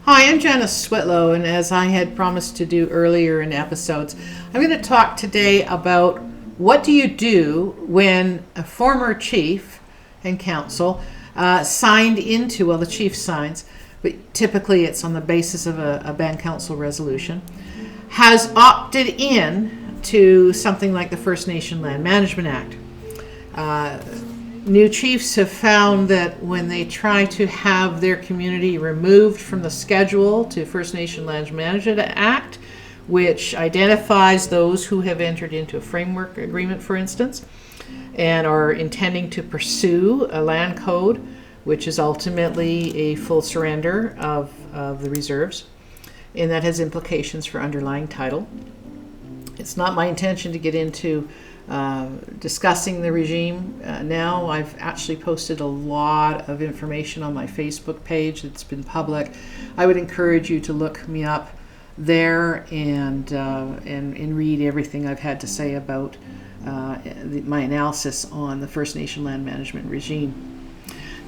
Hi, I'm Janice Switlo, and as I had promised to do earlier in episodes, I'm going to talk today about what do you do when a former chief and council signed into, well, the chief signs, but typically it's on the basis of a band council resolution, has opted in to something like the First Nation Land Management Act. New chiefs have found that when they try to have their community removed from the schedule to First Nation Land Management Act, which identifies those who have entered into a framework agreement, for instance, and are intending to pursue a land code, which is ultimately a full surrender of the reserves, and that has implications for underlying title. It's not my intention to get into discussing the regime now. I've actually posted a lot of information on my Facebook page that's been public. I would encourage you to look me up there and read everything I've had to say about my analysis on the First Nation land management regime.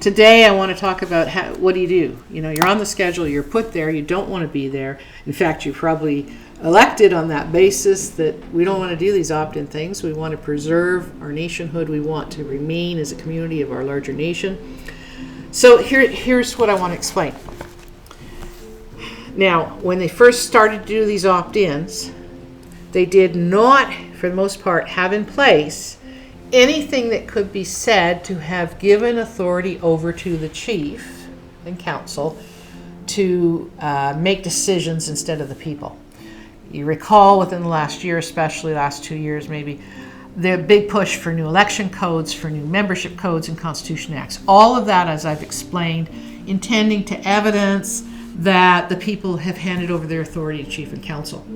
Today I want to talk about what do you do? You know, you're on the schedule, you're put there, you don't want to be there. In fact, you probably elected on that basis that we don't want to do these opt-in things. We want to preserve our nationhood. We want to remain as a community of our larger nation. So here's what I want to explain. Now, when they first started to do these opt-ins, they did not, for the most part, have in place anything that could be said to have given authority over to the chief and council to make decisions instead of the people. You recall within the last year, especially last 2 years maybe, the big push for new election codes, for new membership codes and constitution acts. All of that, as I've explained, intending to evidence that the people have handed over their authority to chief and council.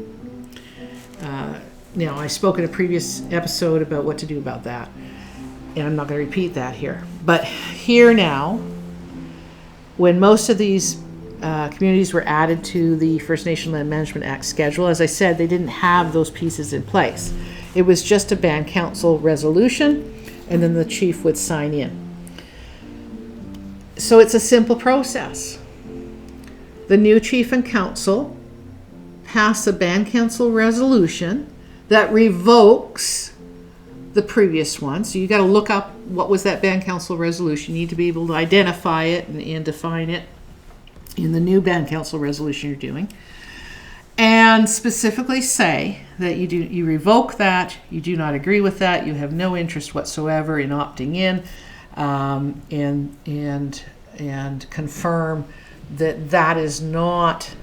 Now, I spoke in a previous episode about what to do about that, and I'm not going to repeat that here. But here now, when most of these communities were added to the First Nation Land Management Act schedule, as I said, they didn't have those pieces in place. It was just a band council resolution, and then the chief would sign in. So it's a simple process. The new chief and council pass a band council resolution that revokes the previous one. So you got to look up what was that band council resolution. You need to be able to identify it and define it in the new band council resolution you're doing, and specifically say that you revoke that, you do not agree with that, you have no interest whatsoever in opting in, and confirm that that is not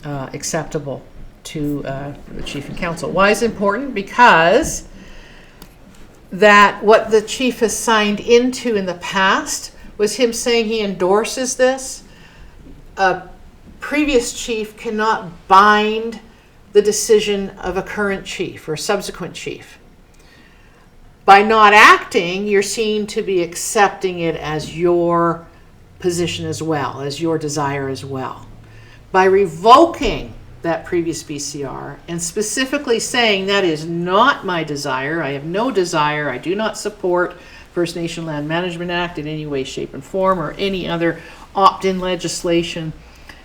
acceptable to the chief and council. Why is it important? Because that what the chief has signed into in the past was him saying he endorses this. A previous chief cannot bind the decision of a current chief or subsequent chief. By not acting, you're seen to be accepting it as your position as well, as your desire as well. By revoking that previous BCR and specifically saying that is not my desire, I have no desire, I do not support First Nation Land Management Act in any way, shape, and form, or any other opt-in legislation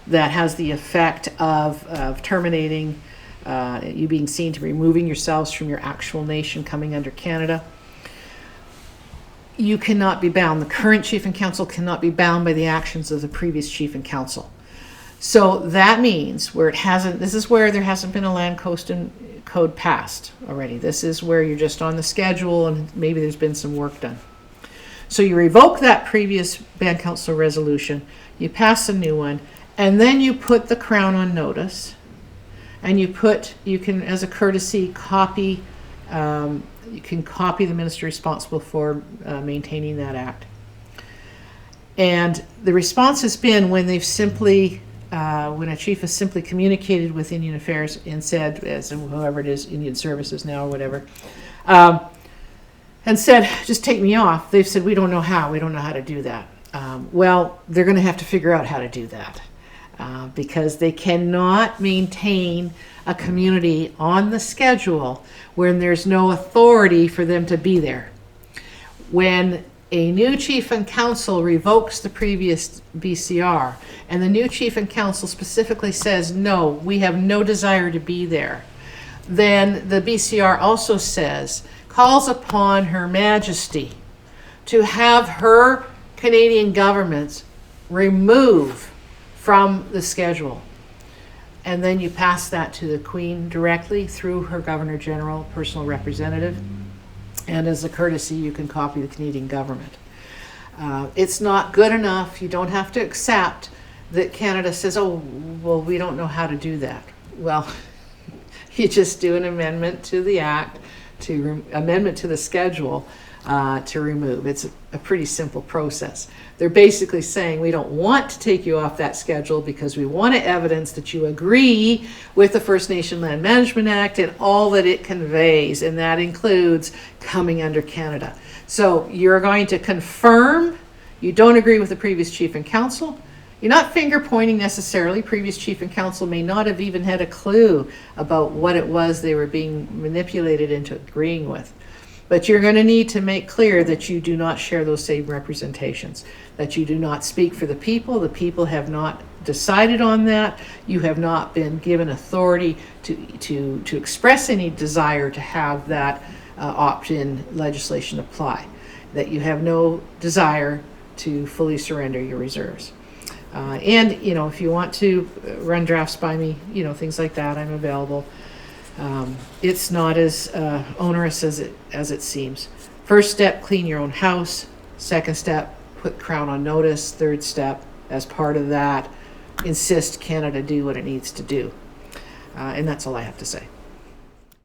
that has the effect of terminating you being seen to be removing yourselves from your actual nation coming under Canada. You cannot be bound. The current chief and council cannot be bound by the actions of the previous chief and council. So that means this is where there hasn't been a land code passed already. This is where you're just on the schedule and maybe there's been some work done. So you revoke that previous band council resolution, you pass a new one, and then you put the Crown on notice, and you can, as a courtesy, copy the minister responsible for maintaining that act. And the response has been when they've simply, when a chief has simply communicated with Indian Affairs and said, as whoever it is, Indian Services now or whatever, and said, just take me off. They've said, we don't know how to do that. Well, they're going to have to figure out how to do that because they cannot maintain a community on the schedule when there's no authority for them to be there. When a new chief and council revokes the previous BCR, and the new chief and council specifically says, no, we have no desire to be there, then the BCR also says, calls upon Her Majesty to have her Canadian government remove from the schedule. And then you pass that to the Queen directly through her Governor General, personal representative. And as a courtesy, you can copy the Canadian government. It's not good enough. You don't have to accept that Canada says, oh, well, we don't know how to do that. Well, you just do an amendment to the act, amendment to the schedule to remove. It's a pretty simple process. They're basically saying we don't want to take you off that schedule because we want evidence that you agree with the First Nation Land Management Act and all that it conveys, and that includes coming under Canada. So you're going to confirm you don't agree with the previous chief and council. You're not finger pointing necessarily. Previous chief and council may not have even had a clue about what it was they were being manipulated into agreeing with. But you're going to need to make clear that you do not share those same representations, that you do not speak for the people. The people have not decided on that. You have not been given authority to express any desire to have that opt-in legislation apply, that you have no desire to fully surrender your reserves. And, you know, if you want to run drafts by me, you know, things like that, I'm available. It's not as onerous as it seems. First step, clean your own house. Second step, put Crown on notice. Third step, as part of that, insist Canada do what it needs to do. And that's all I have to say.